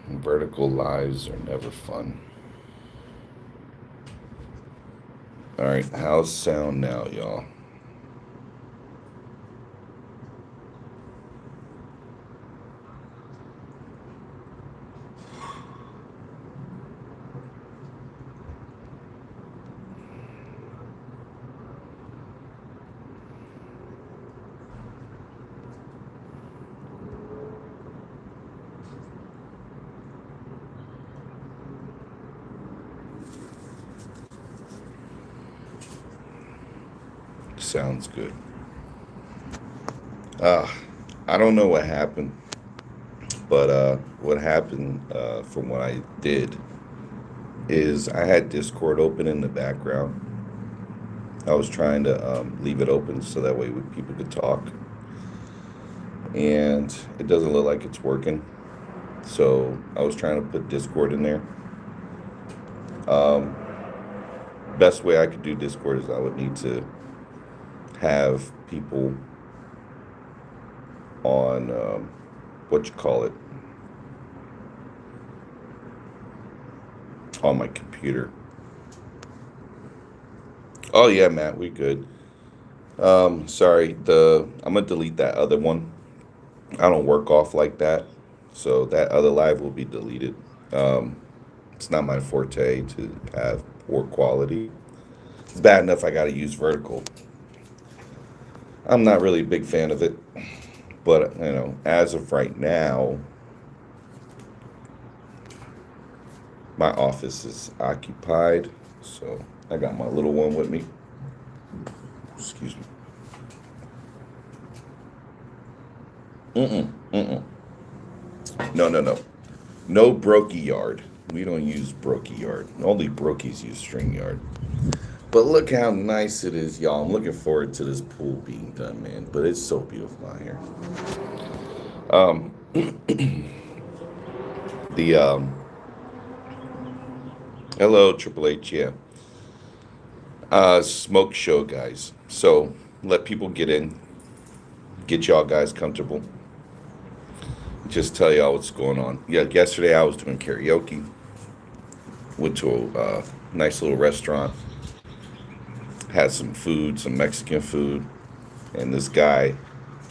Vertical lives are never fun. All right, how's sound now, y'all? Sounds good. Uh, I don't know what happened, but what happened from what I did is I had Discord open in the background. I was trying to leave it open so that way people could talk, and it doesn't look like it's working. So I was trying to put Discord in there. Um, Best way I could do Discord is I would need to have people on what you call it on my computer. Oh yeah, Matt, we good. Sorry, the I'm gonna delete that other one. I don't work off like that, so that other live will be deleted. Um, it's not my forte to have poor quality. It's bad enough I got to use vertical. I'm not really a big fan of it, but as of right now, my office is occupied, so I got my little one with me. Excuse me. Mm-mm, mm-mm. No, no, no. No brokey yard. We don't use brokey yard. Only brokies use string yard. But look how nice it is, y'all. I'm looking forward to this pool being done, man. But it's so beautiful out here. Um, the Hello, Triple H. Yeah, smoke show, guys. So let people get in, get y'all guys comfortable. Just tell y'all what's going on. Yeah, yesterday I was doing karaoke. Went to a nice little restaurant. Had some food, some Mexican food, and this guy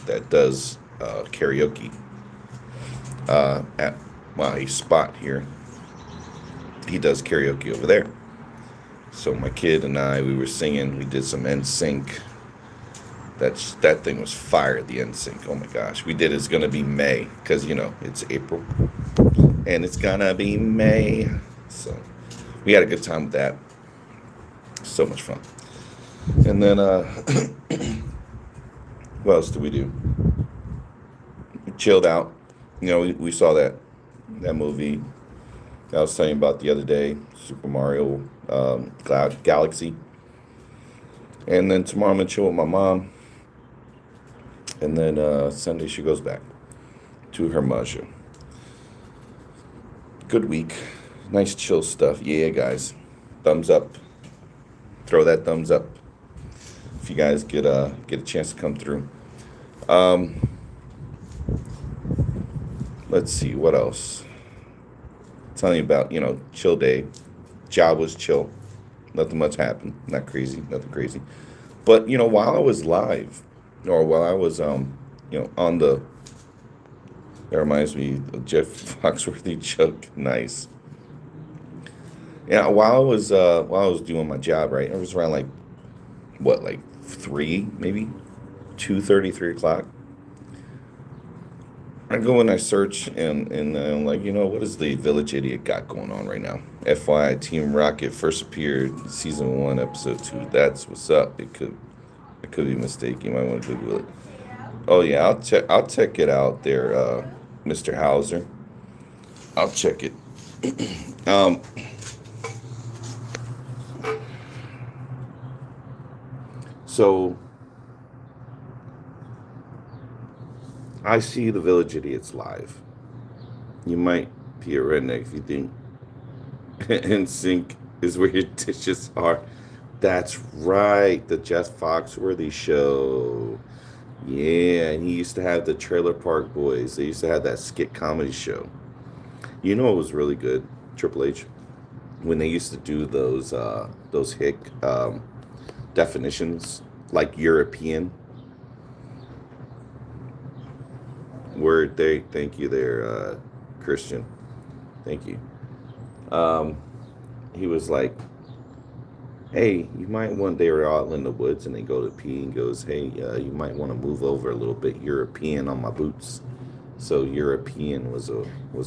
that does karaoke at my spot here. He does karaoke over there. So my kid and I, we were singing. We did some NSYNC. That thing was fire. The NSYNC. Oh my gosh, we did. It's gonna be May because it's April, and it's gonna be May. So we had a good time with that. So much fun. And then what else did we do? We chilled out. We saw that movie that I was telling you about the other day, Super Mario Cloud Galaxy. And then tomorrow I'm gonna chill with my mom. And then Sunday she goes back to her Maja. Good week. Nice chill stuff. Yeah, guys. Thumbs up. Throw that thumbs up if you guys get a chance to come through. Um, let's see what else. Telling you about chill day. Job was chill. Nothing much happened. Not crazy. Nothing crazy. But while I was live, or while I was on the, that reminds me of Jeff Foxworthy joke. Nice. Yeah, while I was doing my job, right, it was around like what, like 3, maybe 2:30, 3 o'clock. I go and I search, and I'm like, what is the Village Idiot got going on right now? FYI, Team Rocket first appeared season 1, episode 2. That's what's up. It could be a mistake. You might want to Google it. Oh yeah, I'll check it out there, Mr. Hauser. I'll check it. Um, so I see the Village Idiots live. You might be a redneck if you think NSYNC is where your dishes are. That's right, the Jeff Foxworthy show. Yeah, and he used to have the Trailer Park Boys. They used to have that skit comedy show. You know, it was really good, Triple H, when they used to do those hick definitions, like European word. They thank you there, Christian. Thank you. Um, he was like, hey, you might want, they were all in the woods and they go to pee and goes, hey, you might want to move over a little bit. European on my boots. So European was a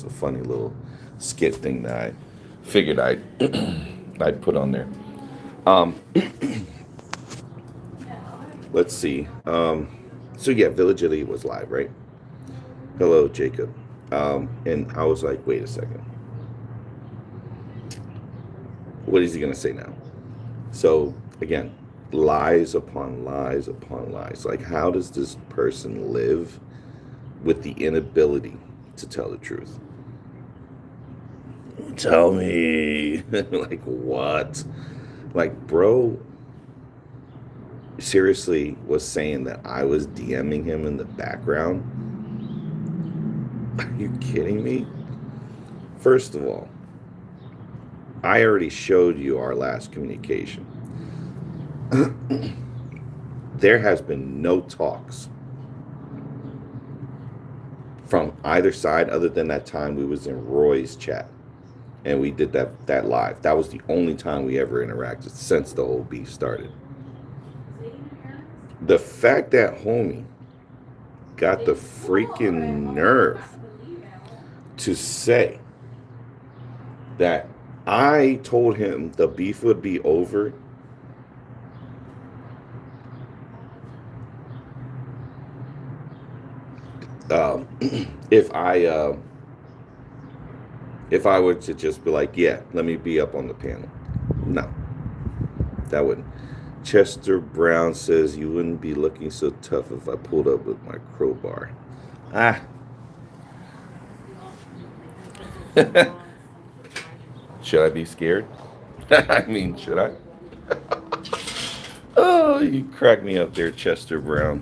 funny little skit thing that I figured I'd put on there. Um, let's see. So yeah, Village Elite was live, right? Hello, Jacob. And I was like, wait a second. What is he gonna say now? So again, lies upon lies upon lies. Like, how does this person live with the inability to tell the truth? Tell me. Like, what? Like, bro seriously was saying that I was DMing him in the background. Are you kidding me? First of all, I already showed you our last communication. There has been no talks from either side other than that time we was in Roy's chat and we did that live. That was the only time we ever interacted since the whole beef started. The fact that homie got the freaking nerve to say that I told him the beef would be over um, if I were to just be like, yeah, let me be up on the panel. No, that wouldn't. Chester Brown says you wouldn't be looking so tough if I pulled up with my crowbar. Ah. Should I be scared? I mean, should I? Oh, you crack me up there, Chester Brown.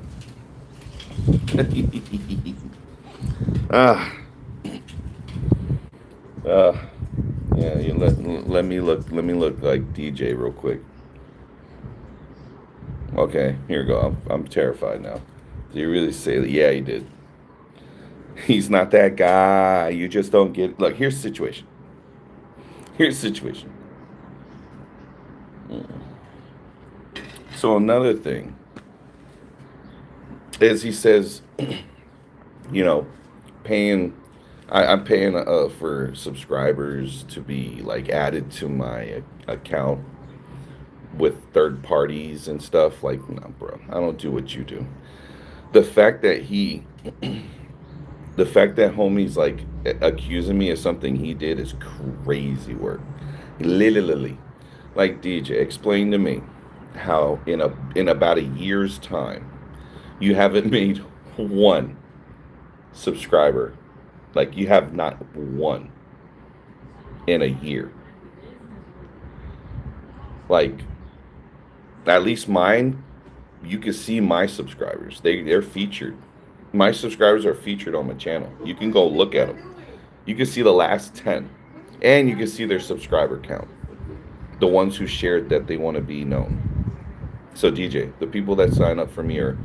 ah. Uh, yeah, you let me look like DJ real quick. Okay, here we go. I'm terrified now. Do you really say that? Yeah, he did. He's not that guy. You just don't get. Look, here's the situation. Here's the situation. So another thing is he says, you know, paying. I'm paying for subscribers to be like added to my account with third parties and stuff. Like, no, bro, I don't do what you do. The fact that the fact that homie's like accusing me of something he did is crazy work. Literally, like DJ, explain to me how in about a year's time you haven't made one subscriber. Like you have not one in a year. Like at least mine, you can see my subscribers. They're featured. My subscribers are featured on my channel. You can go look at them. You can see the last 10. And you can see their subscriber count. The ones who shared that they want to be known. So DJ, the people that sign up for me are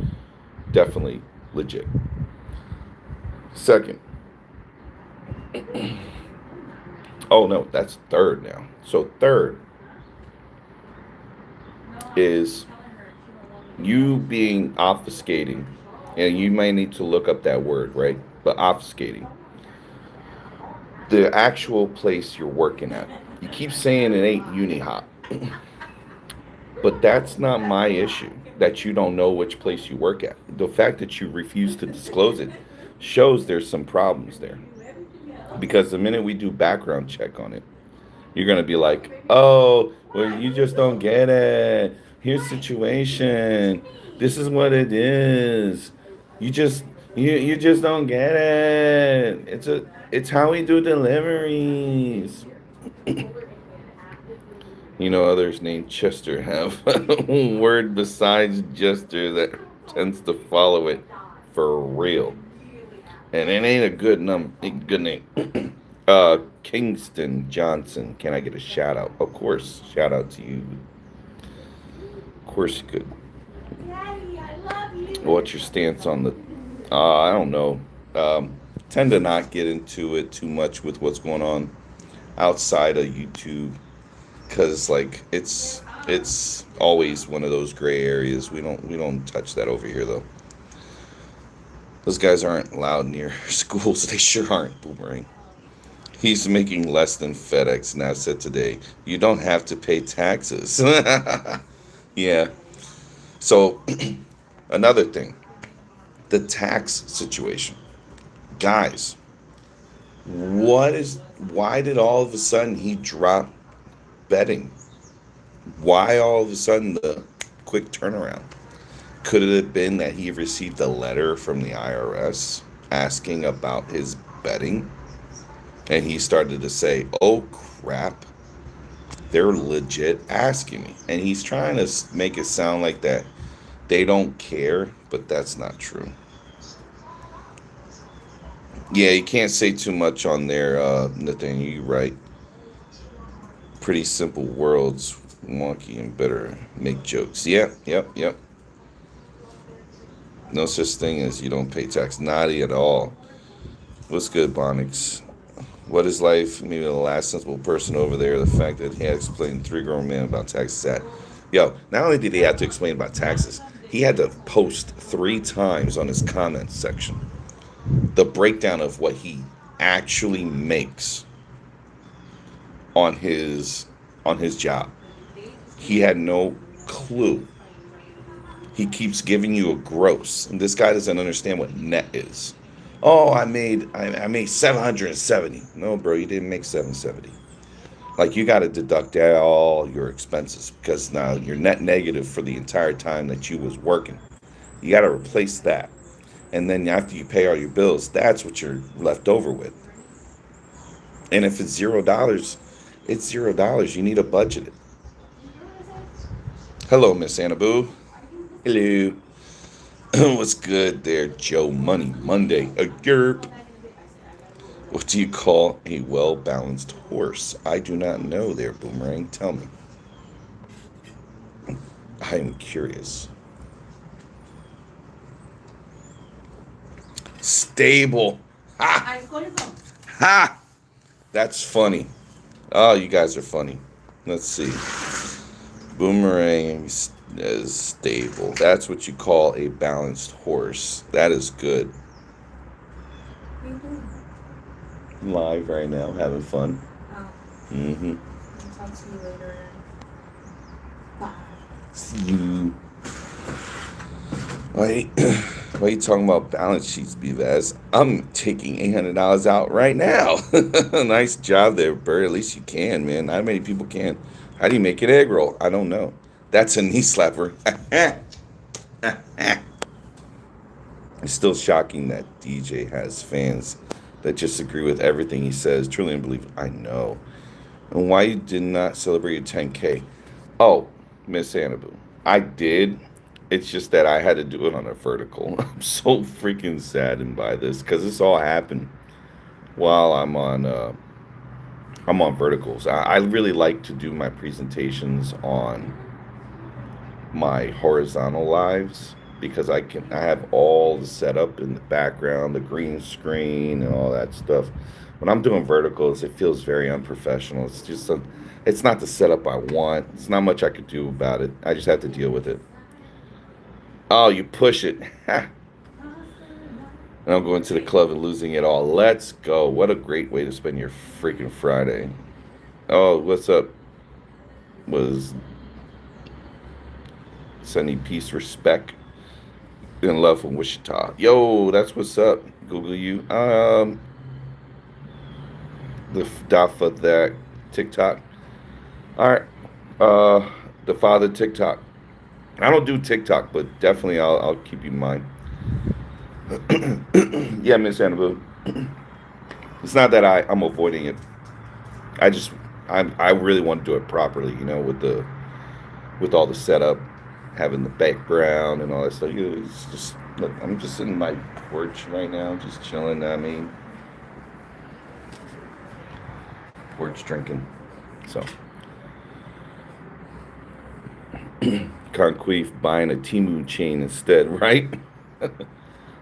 definitely legit. Second. Oh no, that's third now. So third is you being obfuscating, and you may need to look up that word, right? But obfuscating the actual place you're working at. You keep saying it ain't UniHop, but that's not my issue. That you don't know which place you work at. The fact that you refuse to disclose it shows there's some problems there. Because the minute we do background check on it, you're gonna be like, oh, well, you just don't get it. Here's the situation. This is what it is. You just you just don't get it. It's how we do deliveries. You know, others named Chester have a word besides Jester that tends to follow it for real. And it ain't a good name. Kingston Johnson, can I get a shout out? Of course, shout out to you. Of course you could. Daddy, I love you. What's your stance on the? I don't know. Tend to not get into it too much with what's going on outside of YouTube, because like it's always one of those gray areas. We don't touch that over here though. Those guys aren't allowed near schools. They sure aren't. Boomerang. He's making less than FedEx. Now said today, you don't have to pay taxes. Yeah. So another thing, the tax situation, guys. What is? Why did all of a sudden he drop betting? Why all of a sudden the quick turnaround? Could it have been that he received a letter from the IRS asking about his betting? And he started to say, oh crap, they're legit asking me. And he's trying to make it sound like that they don't care, but that's not true. Yeah, you can't say too much on there, Nathaniel. You're right. Pretty simple worlds, wonky and bitter. Make jokes. Yep. No such thing as you don't pay tax. Not at all. What's good, Bonix? What is life? Maybe the last sensible person over there. The fact that he had explained three grown men about taxes. That, yo, not only did he have to explain about taxes, he had to post 3 times on his comments section the breakdown of what he actually makes on his job. He had no clue. He keeps giving you a gross, and this guy doesn't understand what net is. Oh, I made 770. No, bro, you didn't make 770. Like you got to deduct all your expenses because now you're net negative for the entire time that you was working. You got to replace that, and then after you pay all your bills, that's what you're left over with. And if it's $0, it's $0. You need to budget it. Hello, Miss Annaboo. Hello. What's good there, Joe Money Monday? A yerp. What do you call a well balanced horse? I do not know there, Boomerang. Tell me. I am curious. Stable. Ha! Ha! That's funny. Oh, you guys are funny. Let's see. Boomerang is stable. That's what you call a balanced horse. That is good. Live right now, having fun. Mm-hmm. I'll talk to you later. Bye. See you. Why are you talking about balance sheets, Bevaz? I'm taking $800 out right now. Nice job there, Bert. At least you can, man. Not many people can. How do you make an egg roll? I don't know. That's a knee slapper. It's still shocking that DJ has fans that just agree with everything he says. Truly unbelievable. I know. And why you did not celebrate your 10K? Oh, Miss Annabelle, I did. It's just that I had to do it on a vertical. I'm so freaking saddened by this because this all happened while I'm on verticals. I really like to do my presentations on my horizontal lives because I have all the setup in the background, the green screen and all that stuff. When I'm doing verticals, it feels very unprofessional. It's not the setup I want. It's not much I could do about it. I just have to deal with it. Oh, you push it. Ha. And I'm going to the club and losing it all. Let's go. What a great way to spend your freaking Friday. Oh, what's up? Was sending peace, respect, and love from Wichita. Yo, that's what's up. Google you. The dot for that TikTok. All right. The father TikTok. I don't do TikTok, but definitely I'll keep you in mind. Yeah, Miss Annabelle. It's not that I'm avoiding it. I just I really want to do it properly, with all the setup, having the background and all that stuff. It's just look, I'm just sitting in my porch right now, just chilling. I mean, Words drinking. So, Conqueef buying a Timu chain instead, right?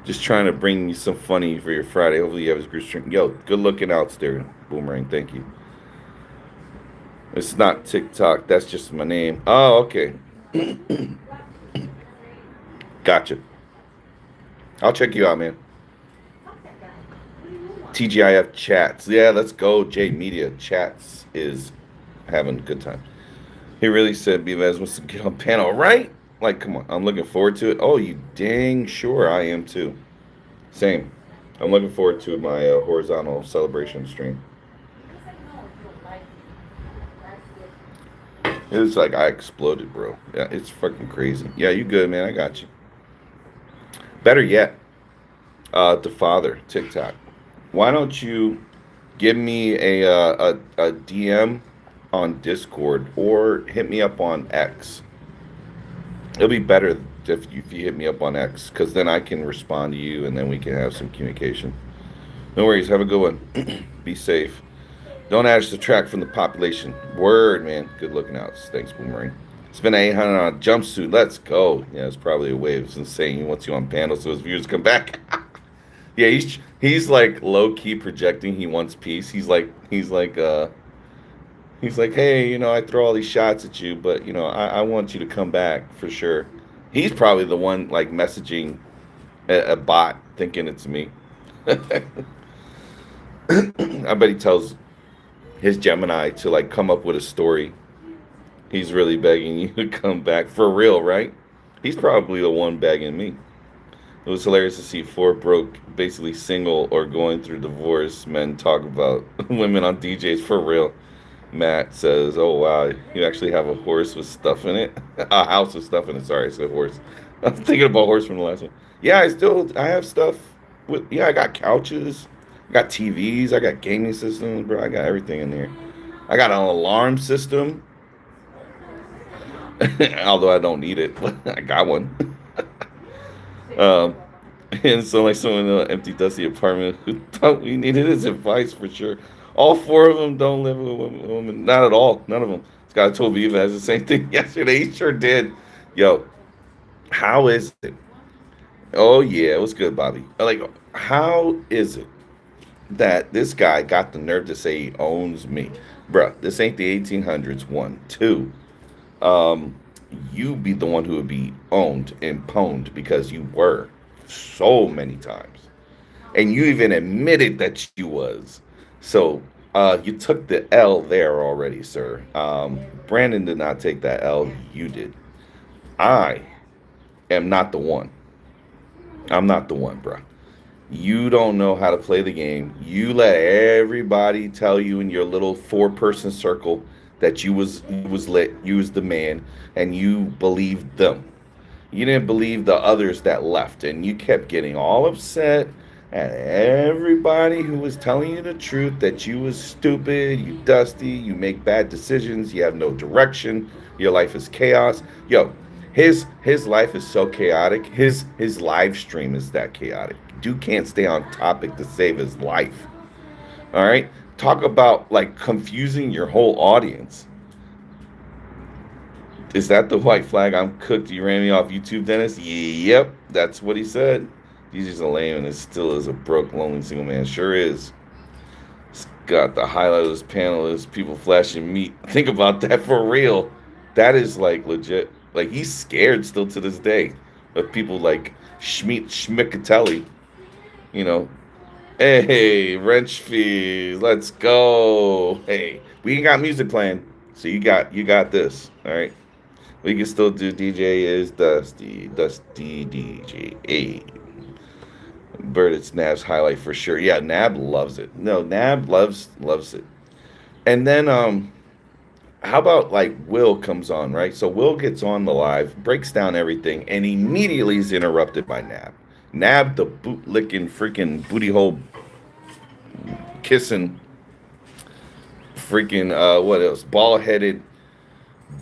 Just trying to bring you some funny for your Friday. Hopefully you have his group string. Yo, good looking out there, Boomerang. Thank you. It's not TikTok. That's just my name. Oh, okay. Gotcha. I'll check you out, man. TGIF chats. Yeah, let's go. J Media chats is having a good time. He really said BVS wants to get on panel, right? Like, come on. I'm looking forward to it. Oh, you dang sure I am too. Same. I'm looking forward to my horizontal celebration stream. It was like I exploded, bro. Yeah, it's fucking crazy. Yeah, you good, man. I got you. Better yet, the father, TikTok. Why don't you give me a DM on Discord or hit me up on X? It'll be better if you hit me up on X because then I can respond to you and then we can have some communication. No worries. Have a good one. Be safe. Don't add or subtract from the population. Word, man. Good looking out. Thanks, Boomerang. Spend 800 on a jumpsuit. Let's go. Yeah, it's probably a wave. It's insane. He wants you on panel so his viewers come back. Yeah, he's like low key projecting. He wants peace. He's like, hey, I throw all these shots at you, but I want you to come back for sure. He's probably the one like messaging a bot thinking it's me. I bet he tells his Gemini to like come up with a story. He's really begging you to come back for real, right? He's probably the one begging me. It was hilarious to see four broke, basically single or going through divorce men talk about women on DJs for real. Matt says, "Oh wow, you actually have a horse with stuff in it, a house with stuff in it." Sorry, I said horse. I'm thinking about horse from the last one. Yeah, I have stuff with. Yeah, I got couches, I got TVs, I got gaming systems, bro. I got everything in there. I got an alarm system, although I don't need it, but I got one. Um, and so like someone in an empty, dusty apartment who thought we needed his advice for sure. All four of them don't live with a woman. Not at all. None of them. Scott told me even has the same thing yesterday. He sure did. Yo, how is it? Oh yeah, what's good, Bobby? Like, how is it that this guy got the nerve to say he owns me, bruh? This ain't the 1800s. One, two. Um, you be the one who would be owned and pwned because you were so many times, and you even admitted that you was. So you took the L there already, sir. Brandon did not take that L. You did. I am not the one. I'm not the one, bruh. You don't know how to play the game. You let everybody tell you in your little four-person circle that you was lit, you was the man, and you believed them. You didn't believe the others that left, and you kept getting all upset at everybody who was telling you the truth that you was stupid, you dusty, you make bad decisions, you have no direction, your life is chaos. Yo, his life is so chaotic. His live stream is that chaotic. Dude can't stay on topic to save his life. All right? Talk about like confusing your whole audience. Is that the white flag? I'm cooked. You ran me off YouTube, Dennis? Yep, that's what he said. He's just a lame and it still is a broke, lonely single man. Sure is. It's got the highlight of this panel is people flashing meat. Think about that for real. That is like legit. Like he's scared still to this day of people like Schmickatelli. You know, hey, wrench fees, let's go. Hey, we ain't got music playing, so you got this. All right. We can still do DJ is Dusty DJ. Hey. Bird, it's Nab's highlight for sure. Yeah, Nab loves it. No, Nab loves it. And then how about like Will comes on, right? So Will gets on the live, breaks down everything, and immediately is interrupted by Nab. Nab, the boot licking freaking booty hole kissing freaking what else? Ball headed,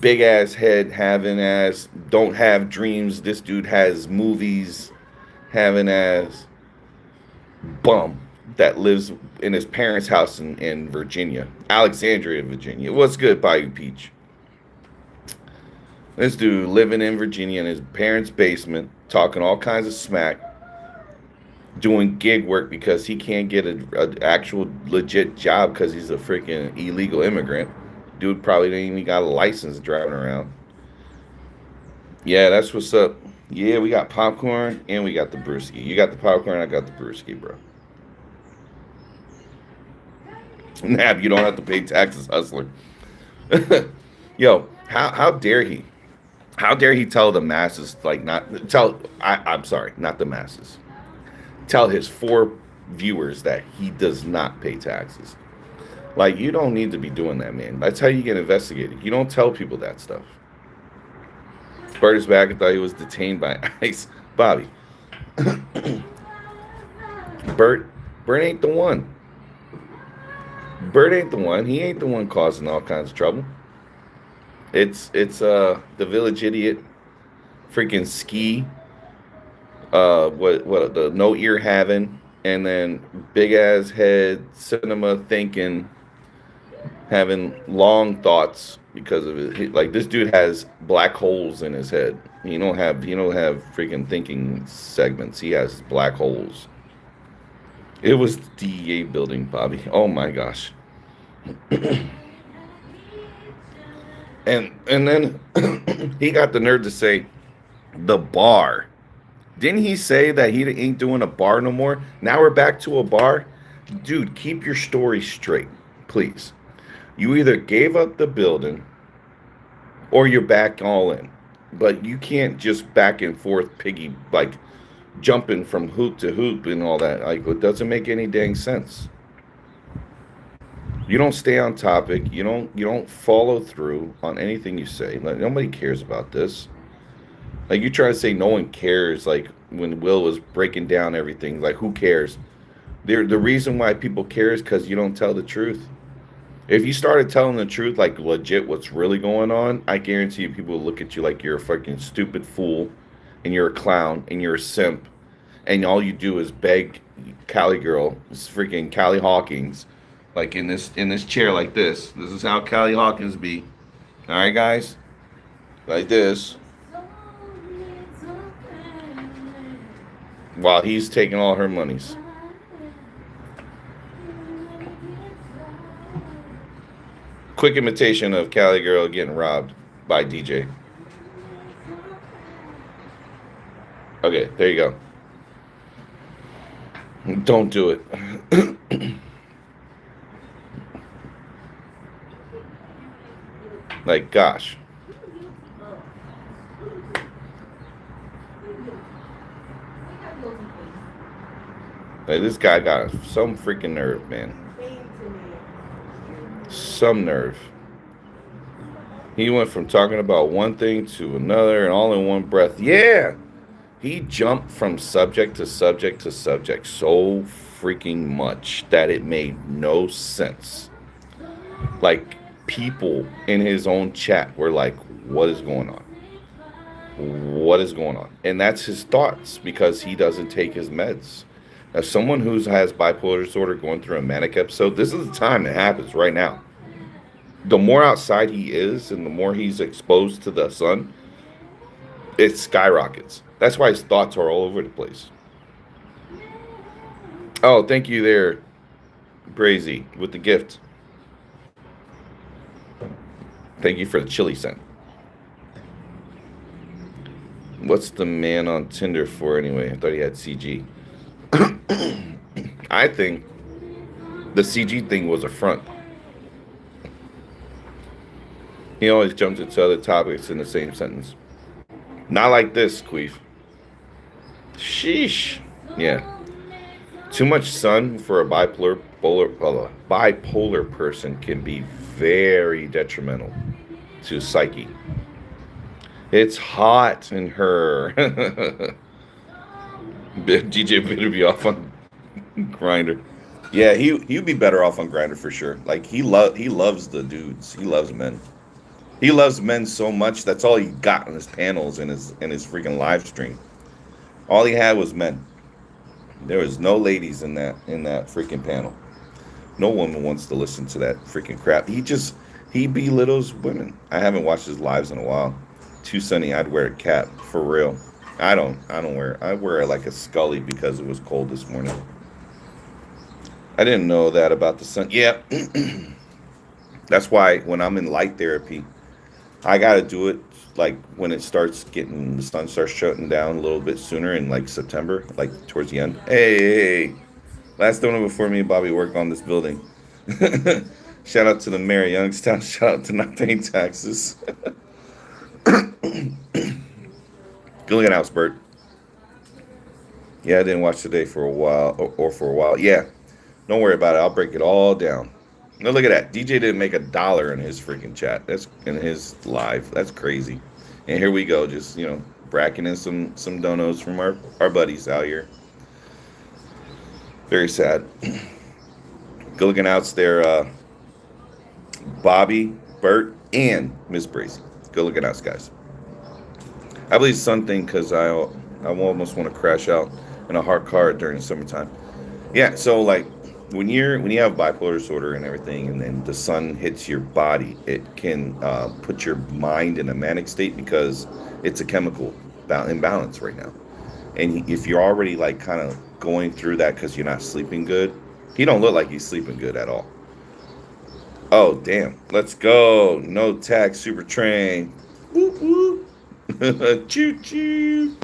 big ass head having ass, don't have dreams. This dude has movies having ass bum that lives in his parents' house in Virginia, Alexandria, Virginia. What's good, Bayou Peach? This dude living in Virginia in his parents' basement, talking all kinds of smack, doing gig work because he can't get a actual legit job because he's a freaking illegal immigrant. Dude probably didn't even got a license driving around. Yeah, that's what's up. Yeah, we got popcorn and we got the brewski. You got the popcorn, I got the brewski, bro. Nab, you don't have to pay taxes, hustler. Yo, how dare he? How dare he tell the masses like not tell? I'm sorry, not the masses. Tell his four viewers that he does not pay taxes. Like you don't need to be doing that, man. That's how you get investigated. You don't tell people that stuff. Bert is back. I thought he was detained by ICE. Bobby, Bert, Bert ain't the one. Bert ain't the one. He ain't the one causing all kinds of trouble. It's the village idiot, freaking ski, what the no ear having, and then big ass head cinema thinking, having long thoughts because of it. Like this dude has black holes in his head. He don't have freaking thinking segments. He has black holes. It was the DEA building, Bobby. Oh my gosh. And then he got the nerve to say the bar. Didn't he say that he ain't doing a bar no more? Now we're back to a bar? Dude, keep your story straight, please. You either gave up the building or you're back all in. But you can't just back and forth piggy like jumping from hoop to hoop and all that. Like it doesn't make any dang sense. You don't stay on topic. You don't follow through on anything you say. Like nobody cares about this. Like you try to say no one cares. Like when Will was breaking down everything, like who cares? The reason why people care is because you don't tell the truth. If you started telling the truth, like legit, what's really going on, I guarantee you, people will look at you like you're a fucking stupid fool, and you're a clown, and you're a simp, and all you do is beg Cali girl, this freaking Callie Hawkins, like in this chair like this. This is how Callie Hawkins be. All right, guys, like this. While he's taking all her monies. Quick imitation of Cali girl getting robbed by DJ. Okay, there you go. Don't do it. Like, gosh. Like, this guy got some freaking nerve, man. Some nerve. He went from talking about one thing to another and all in one breath. Yeah! He jumped from subject to subject to subject so freaking much that it made no sense. Like, people in his own chat were like, what is going on? What is going on? And that's his thoughts because he doesn't take his meds. As someone who has bipolar disorder going through a manic episode, this is the time it happens right now. The more outside he is and the more he's exposed to the sun, it skyrockets. That's why his thoughts are all over the place. Oh, thank you there, Brazy, with the gift. Thank you for the chili scent. What's the man on Tinder for anyway? I thought he had CG. I think the CG thing was a front. He always jumps into other topics in the same sentence. Not like this, Queef. Sheesh. Yeah. Too much sun for a bipolar person can be very detrimental to psyche. It's hot in her. DJ better be off on Grinder. Yeah, he'd be better off on Grinder for sure. Like he loves the dudes. He loves men. He loves men so much. That's all he got on his panels and his freaking live stream. All he had was men. There was no ladies in that freaking panel. No woman wants to listen to that freaking crap. He belittles women. I haven't watched his lives in a while. Too sunny, I'd wear a cap for real. I don't wear. I wear it like a Scully because it was cold this morning. I didn't know that about the sun. Yeah, that's why when I'm in light therapy, I gotta do it like when it starts getting the sun starts shutting down a little bit sooner in like September, like towards the end. Hey, last donor before me and Bobby work on this building. Shout out to the mayor of Youngstown. Shout out to not paying taxes. Good looking out, Bert. Yeah, I didn't watch today for a while, or for a while. Yeah, don't worry about it. I'll break it all down. Now look at that. DJ didn't make $1 in his freaking chat. That's in his live. That's crazy. And here we go, just bracking in some donos from our buddies out here. Very sad. Good looking outs there, Bobby, Bert, and Miss Bracy. Good looking outs, guys. I believe it's something because I almost want to crash out in a hard car during the summertime. Yeah, so like when you have bipolar disorder and everything, and then the sun hits your body, it can put your mind in a manic state because it's a chemical imbalance right now. And if you're already like kind of going through that because you're not sleeping good, he don't look like he's sleeping good at all. Oh damn, let's go! No tax, super train. Whoop whoop. Choo choo.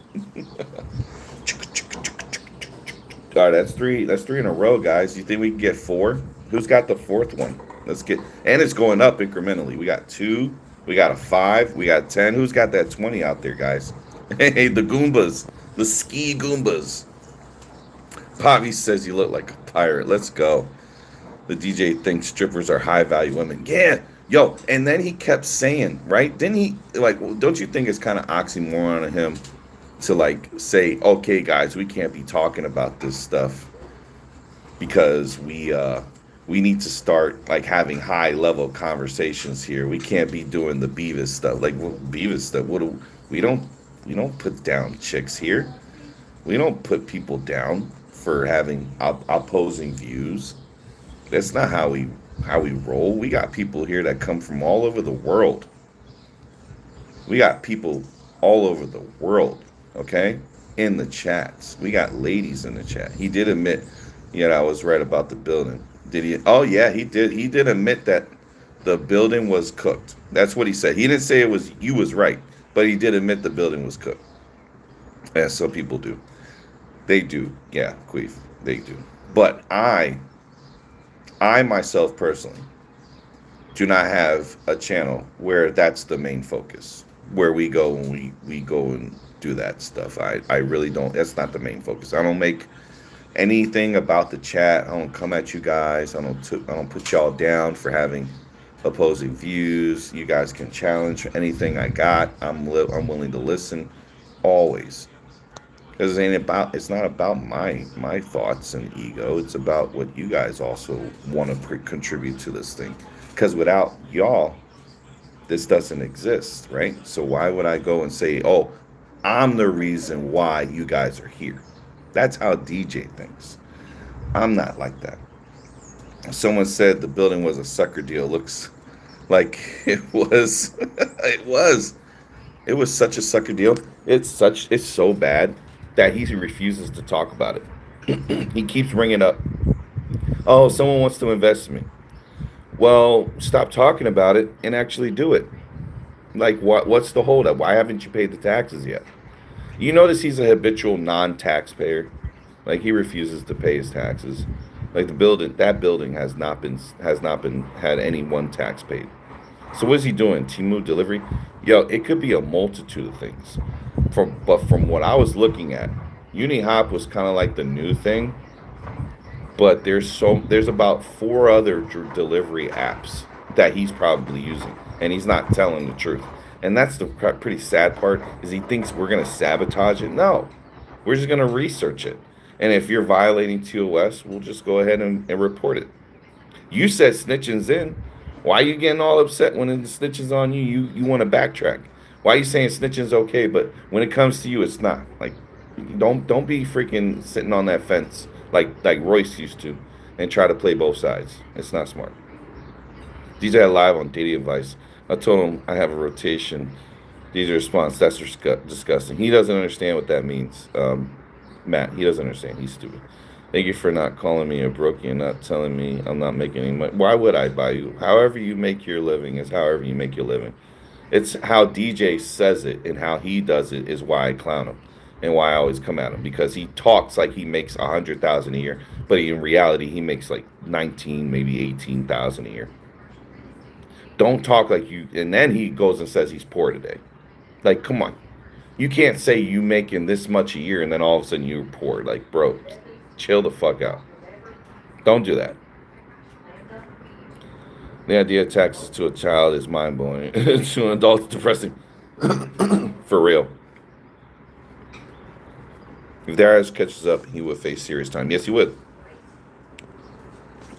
All right, that's three. That's three in a row, guys. You think we can get four? Who's got the fourth one? Let's get, and it's going up incrementally. We got two. We got a 5. We got 10. Who's got that 20 out there, guys? Hey, the Goombas, the ski Goombas. Bobby says you look like a pirate. Let's go. The DJ thinks strippers are high value women. Yeah, yo. And then he kept saying, right? Didn't he like? Don't you think it's kind of oxymoron of him to like say, okay, guys, we can't be talking about this stuff because we need to start like having high level conversations here. We can't be doing the Beavis stuff. Like Beavis stuff. We don't put down chicks here. We don't put people down for having opposing views. That's not how we roll. We got people here that come from all over the world. We got people all over the world, okay? In the chats. We got ladies in the chat. He did admit, yeah, I was right about the building. Did he? Oh yeah, he did. He did admit that the building was cooked. That's what he said. He didn't say it was you was right, but he did admit the building was cooked. Yeah, some people do. They do. Yeah, Queef. They do. But I myself personally do not have a channel where that's the main focus. Where we go and we go and do that stuff. I really don't. That's not the main focus. I don't make anything about the chat. I don't come at you guys. I don't put y'all down for having opposing views. You guys can challenge anything I got. I'm willing to listen always. Because it's not about my thoughts and ego. It's about what you guys also want to contribute to this thing. Because without y'all, this doesn't exist, right? So why would I go and say, oh, I'm the reason why you guys are here? That's how DJ thinks. I'm not like that. Someone said the building was a sucker deal. Looks like it was. It was. It was such a sucker deal. It's so bad that he refuses to talk about it. He keeps bringing up, oh, someone wants to invest in me. Well, stop talking about it and actually do it. Like, what's the holdup? Why haven't you paid the taxes yet? You notice he's a habitual non-taxpayer. Like, he refuses to pay his taxes. Like that building has not been had any one tax paid. So what is he doing? Timu delivery? Yo, it could be a multitude of things. But from what I was looking at, UniHop was kind of like the new thing. But there's about 4 other delivery apps that he's probably using, and he's not telling the truth. And that's the pretty sad part, is he thinks we're gonna sabotage it. No, we're just gonna research it. And if you're violating TOS, we'll just go ahead and report it. You said snitching's in. Why are you getting all upset when the snitching's on you? You want to backtrack. Why are you saying snitching's okay, but when it comes to you, it's not? Like, Don't be freaking sitting on that fence like Royce used to, and try to play both sides. It's not smart. DJ had live on dating advice. I told him I have a rotation. DJ response, that's disgusting. He doesn't understand what that means. Matt, he doesn't understand. He's stupid. Thank you for not calling me a brookie and not telling me I'm not making any money. Why would I buy you? However you make your living is however you make your living. It's how DJ says it and how he does it is why I clown him and why I always come at him, because he talks like he makes 100,000 a year, but in reality he makes like 19, maybe 18,000 a year. Don't talk like you. And then he goes and says he's poor today. Like, come on, you can't say you making this much a year and then all of a sudden you're poor. Like, bro, chill the fuck out. Don't do that. The idea of taxes to a child is mind blowing. To an adult, it's depressing. For real. If Darius catches up, he would face serious time. Yes, he would.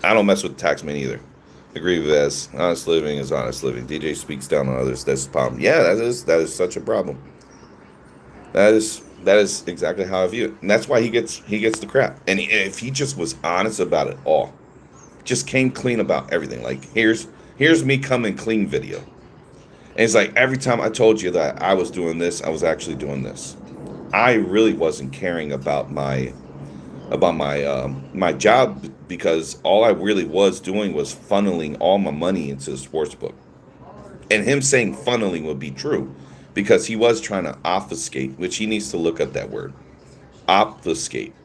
I don't mess with the tax man either. Agree with this. Honest living is honest living. DJ speaks down on others. That's the problem. Yeah, that is such a problem. That is exactly how I view it, and that's why he gets the crap. And if he just was honest about it all, just came clean about everything. Like here's me coming clean video. And it's like every time I told you that I was doing this, I was actually doing this. I really wasn't caring about my job, because all I really was doing was funneling all my money into the sports book. And him saying funneling would be true because he was trying to obfuscate, which he needs to look up that word. Obfuscate.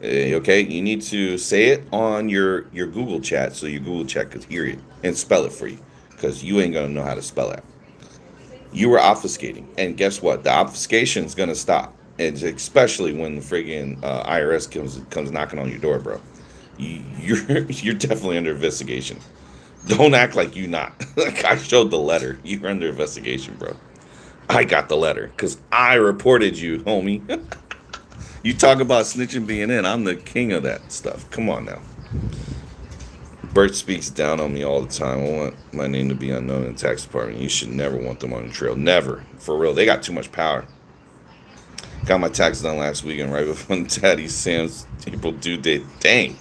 Okay, you need to say it on your Google chat so your Google chat could hear it and spell it for you, because you ain't gonna know how to spell that. You were obfuscating, and guess what? The obfuscation is gonna stop, and especially when the friggin' IRS comes knocking on your door, bro. You're definitely under investigation. Don't act like you not. Like I showed the letter. You're under investigation, bro. I got the letter because I reported you, homie. You talk about snitching being in. I'm the king of that stuff. Come on now. Bert speaks down on me all the time. I want my name to be unknown in the tax department. You should never want them on the trail. Never. For real. They got too much power. Got my taxes done last weekend right before Daddy Sam's April due date. Dang.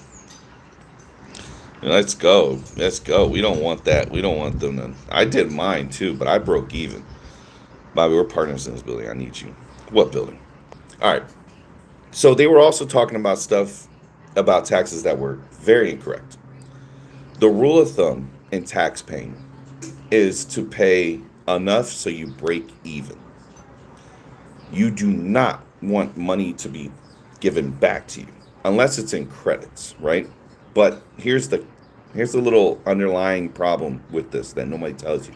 Let's go. Let's go. We don't want that. We don't want them to. I did mine too, but I broke even. Bobby, we're partners in this building. I need you. What building? All right. So they were also talking about stuff about taxes that were very incorrect. The rule of thumb in tax paying is to pay enough so you break even. You do not want money to be given back to you unless it's in credits, right? But here's the little underlying problem with this that nobody tells you.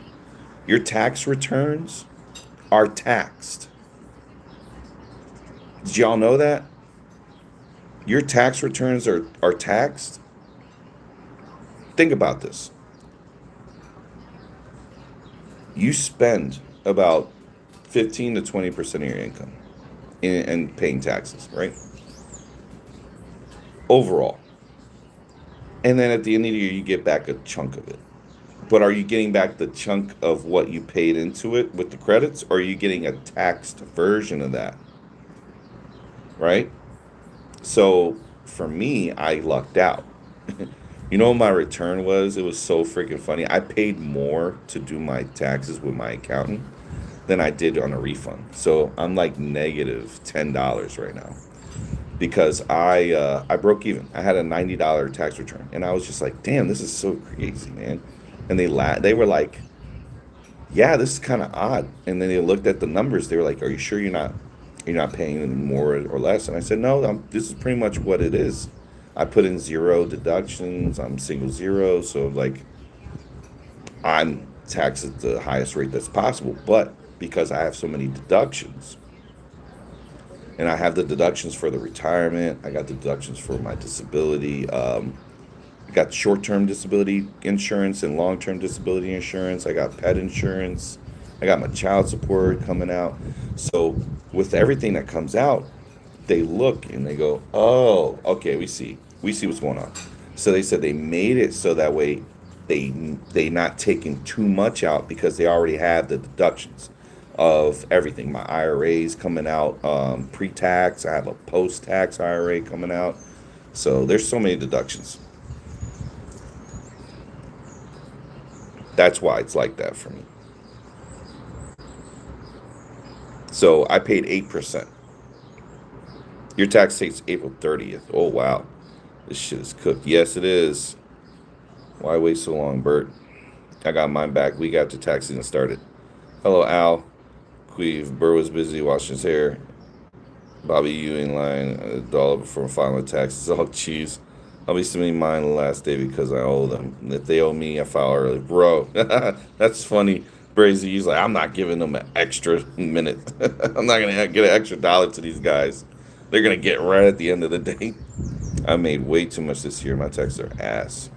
Your tax returns are taxed. Did y'all know that? Your tax returns are taxed. Think about this. You spend about 15 to 20% of your income in paying taxes, right? Overall. And then at the end of the year, you get back a chunk of it. But are you getting back the chunk of what you paid into it with the credits, or are you getting a taxed version of that? Right? So for me, I lucked out. You know what my return was? It was so freaking funny. I paid more to do my taxes with my accountant than I did on a refund. So I'm like negative $10 right now because I broke even. I had a $90 tax return, and I was just like, damn, this is so crazy, man. And they were like, yeah, this is kind of odd. And then they looked at the numbers. They were like, are you sure you're not paying any more or less? And I said, no, this is pretty much what it is. I put in zero deductions. I'm single zero. So like I'm taxed at the highest rate that's possible. But because I have so many deductions, and I have the deductions for the retirement, I got the deductions for my disability. I got short-term disability insurance and long-term disability insurance. I got pet insurance. I got my child support coming out. So with everything that comes out, they look and they go, oh, okay, we see what's going on. So they said they made it so that way they not taking too much out because they already have the deductions. of everything. My IRA is coming out pre-tax. I have a post-tax IRA coming out. So there's so many deductions. That's why it's like that for me. So I paid 8%. Your tax date's April 30th. Oh, wow. This shit is cooked. Yes, it is. Why wait so long, Bert? I got mine back week after tax season started. Hello, Al. Queeve. Bert was busy washing his hair. Bobby, you in line $1 before filing taxes. Oh, jeez. I'll be submitting mine the last day because I owe them. If they owe me, I file early. Bro, that's funny. Brazy, he's like, I'm not giving them an extra minute. I'm not going to get an extra dollar to these guys. They're going to get right at the end of the day. I made way too much this year. My taxes are ass.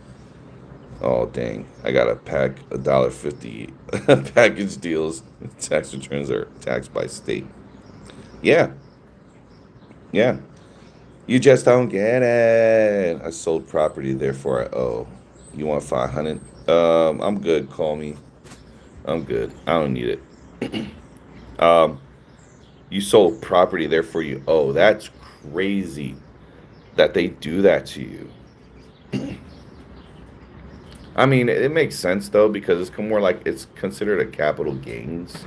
Oh, dang. I got to pack $1.50 package deals. Tax returns are taxed by state. Yeah. Yeah. You just don't get it. I sold property, therefore I owe. You want 500? I'm good. Call me. I'm good. I don't need it. You sold property, therefore you owe. That's crazy that they do that to you. I mean, it makes sense though because it's more like it's considered a capital gains,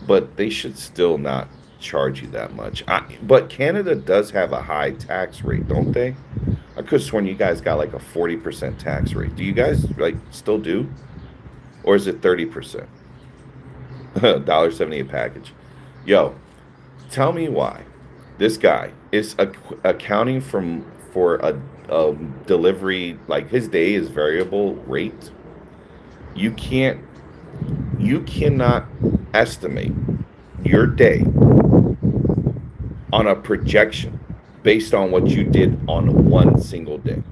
but they should still not charge you that much. But Canada does have a high tax rate, don't they? I could have sworn you guys got like a 40% tax rate. Do you guys like still do? Or is it 30%? $1.78 package. Yo, tell me why this guy is accounting for a delivery, like his day is variable rate. You can't you cannot estimate your day on a projection based on what you did on one single day.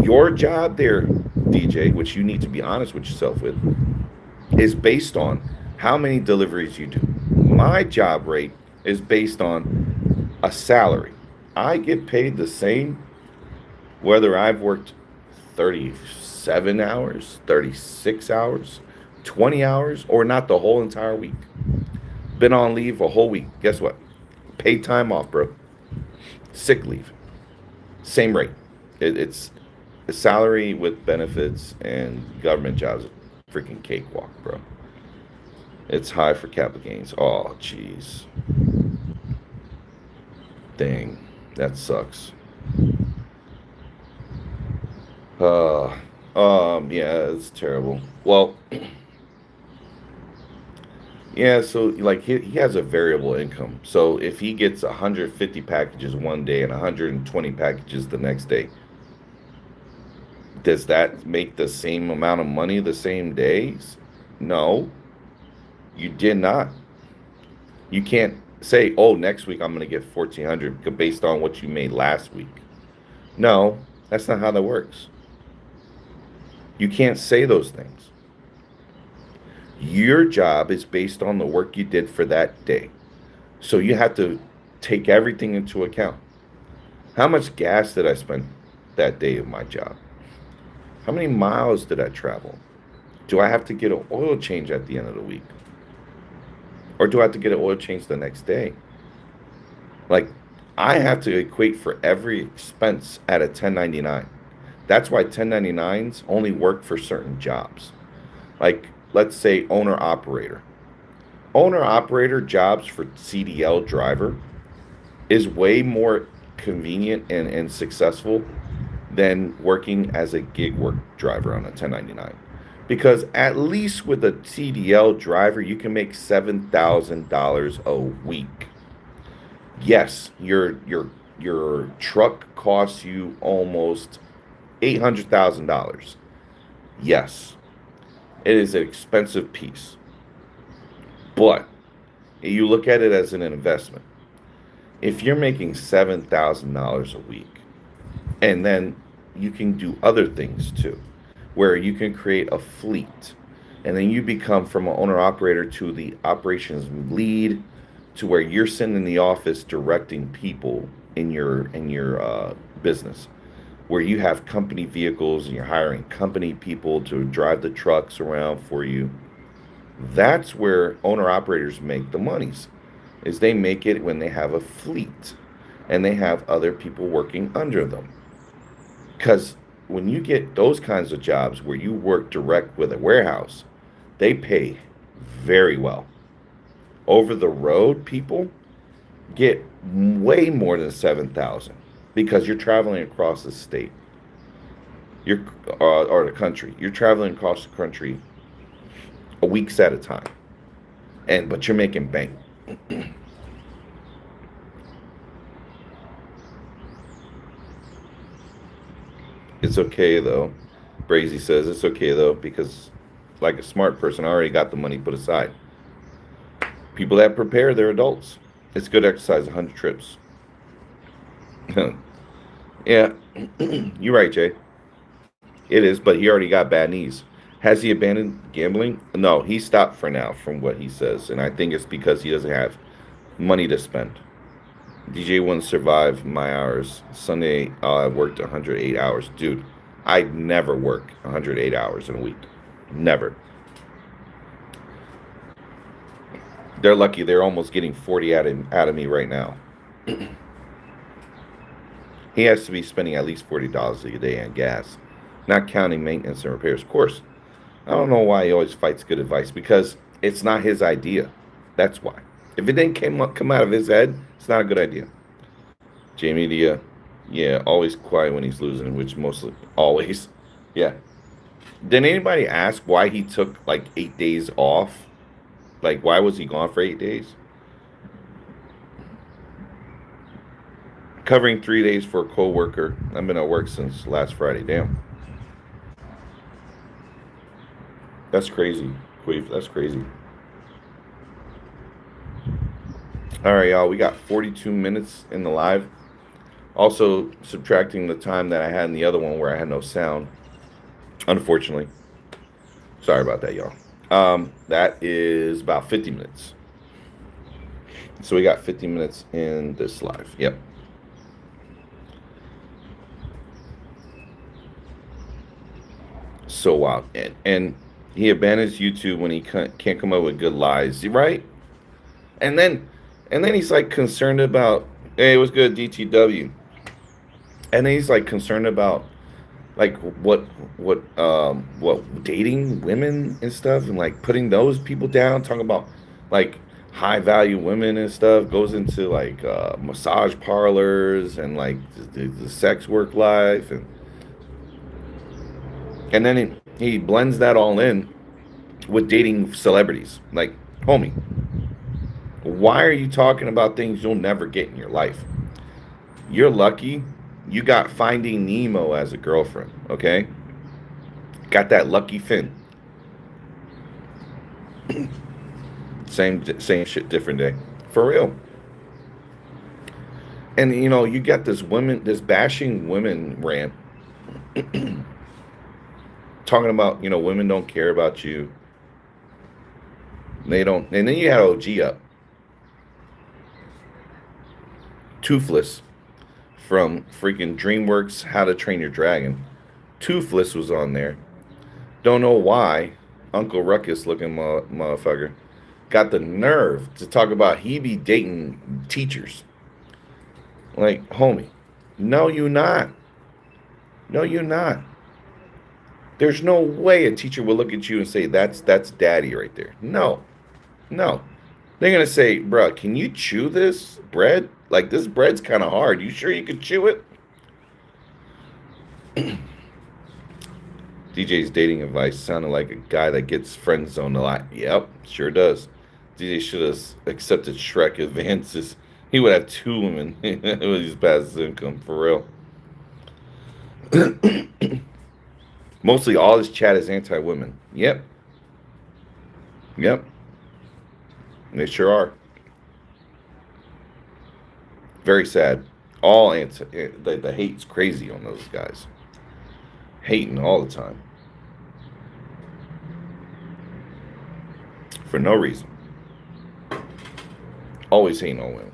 Your job there, DJ, which you need to be honest with yourself with, is based on how many deliveries you do. My job rate is based on a salary. I get paid the same whether I've worked 37 hours, 36 hours, 20 hours, or not the whole entire week. Been on leave a whole week. Guess what? Paid time off, bro. Sick leave. Same rate. It's a salary with benefits and government jobs. Freaking cakewalk, bro. It's high for capital gains. Oh, jeez. Dang. That sucks. Yeah, it's terrible. Well, yeah, so like he has a variable income. So if he gets 150 packages one day and 120 packages the next day, does that make the same amount of money the same days? No, you did not. You can't say, oh, next week I'm going to get 1,400 based on what you made last week. No, that's not how that works. You can't say those things. Your job is based on the work you did for that day. So you have to take everything into account. How much gas did I spend that day of my job? How many miles did I travel? Do I have to get an oil change at the end of the week? Or do I have to get an oil change the next day? Like, I have to equate for every expense at a 1099. That's why 1099s only work for certain jobs. Like, let's say owner operator. Owner operator jobs for CDL driver is way more convenient and successful than working as a gig work driver on a 1099. Because at least with a CDL driver, you can make $7,000 a week. Yes, your truck costs you almost $800,000. Yes, it is an expensive piece. But you look at it as an investment. If you're making $7,000 a week, and then you can do other things too, where you can create a fleet, and then you become from an owner operator to the operations lead, to where you're sitting in the office directing people in your business, where you have company vehicles and you're hiring company people to drive the trucks around for you. That's where owner operators make the monies. Is they make it when they have a fleet and they have other people working under them. Because when you get those kinds of jobs where you work direct with a warehouse, they pay very well. Over the road people get way more than 7,000 because you're traveling across the state. You're or the country. You're traveling across the country a weeks at a time. And but you're making bank. It's okay though. Brazy says it's okay though because like a smart person I already got the money put aside. People that prepare, they're adults. It's good exercise, 100 trips. Yeah, you're right, Jay. It is, but he already got bad knees. Has he abandoned gambling? No, he stopped for now, from what he says, and I think it's because he doesn't have money to spend. DJ wouldn't survive my hours. Sunday, I worked 108 hours. Dude, I never work 108 hours in a week. Never. They're lucky. They're almost getting 40 out of me right now. He has to be spending at least $40 a day on gas, not counting maintenance and repairs. Of course, I don't know why he always fights good advice because it's not his idea. That's why. If it didn't come out of his head, it's not a good idea. Jamie Dia, yeah, always quiet when he's losing, which mostly always. Yeah. Did anybody ask why he took like 8 days off? Like, why was he gone for 8 days? Covering 3 days for a co-worker. I've been at work since last Friday. Damn. That's crazy, Queef. That's crazy. All right, y'all. We got 42 minutes in the live. Also, subtracting the time that I had in the other one where I had no sound. Unfortunately. Sorry about that, y'all. That is about 50 minutes. So we got 50 minutes in this live. Yep. So wild. And he abandons YouTube when he can't come up with good lies, right? And then he's like concerned about, hey, what's good, DTW? And then he's like concerned about like what dating women and stuff and like putting those people down, talking about like high value women and stuff, goes into like massage parlors and like the sex work life and then he blends that all in with dating celebrities. Like, homie, why are you talking about things you'll never get in your life? You're lucky you got Finding Nemo as a girlfriend, okay? Got that Lucky Finn. Same shit, different day. For real. And you know, you got this bashing women rant talking about, you know, women don't care about you. They don't. And then you had OG up. Toothless from freaking DreamWorks How to Train Your Dragon. Toothless was on there. Don't know why Uncle Ruckus looking motherfucker got the nerve to talk about he be dating teachers. Like, homie, no, you not. No, you're not. There's no way a teacher will look at you and say, that's daddy right there. No. No. They're gonna say, bruh, can you chew this bread? Like this bread's kind of hard. You sure you could chew it? DJ's dating advice sounded like a guy that gets friend zoned a lot. Yep, sure does. DJ should have accepted Shrek advances. He would have two women with his passive income, for real. Mostly all his chat is anti-women. Yep. Yep. They sure are. Very sad. All the hate's crazy on those guys. Hating all the time. For no reason. Always hating on women.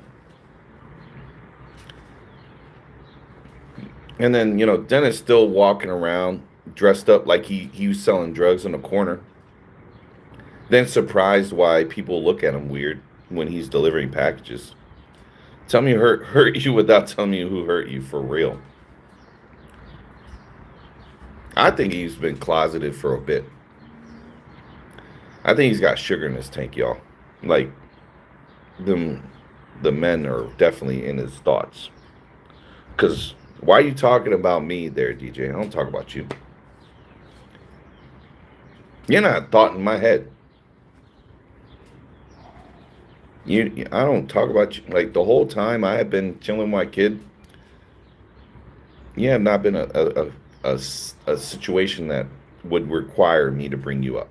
And then, you know, Dennis still walking around dressed up like he was selling drugs in the corner. Then surprised why people look at him weird when he's delivering packages. Tell me who hurt you without telling me who hurt you for real. I think he's been closeted for a bit. I think he's got sugar in his tank, y'all. Like them, the men are definitely in his thoughts. Cause why are you talking about me there, DJ? I don't talk about you. You're not a thought in my head. I don't talk about you. Like the whole time I have been chilling with my kid. You have not been a situation that would require me to bring you up.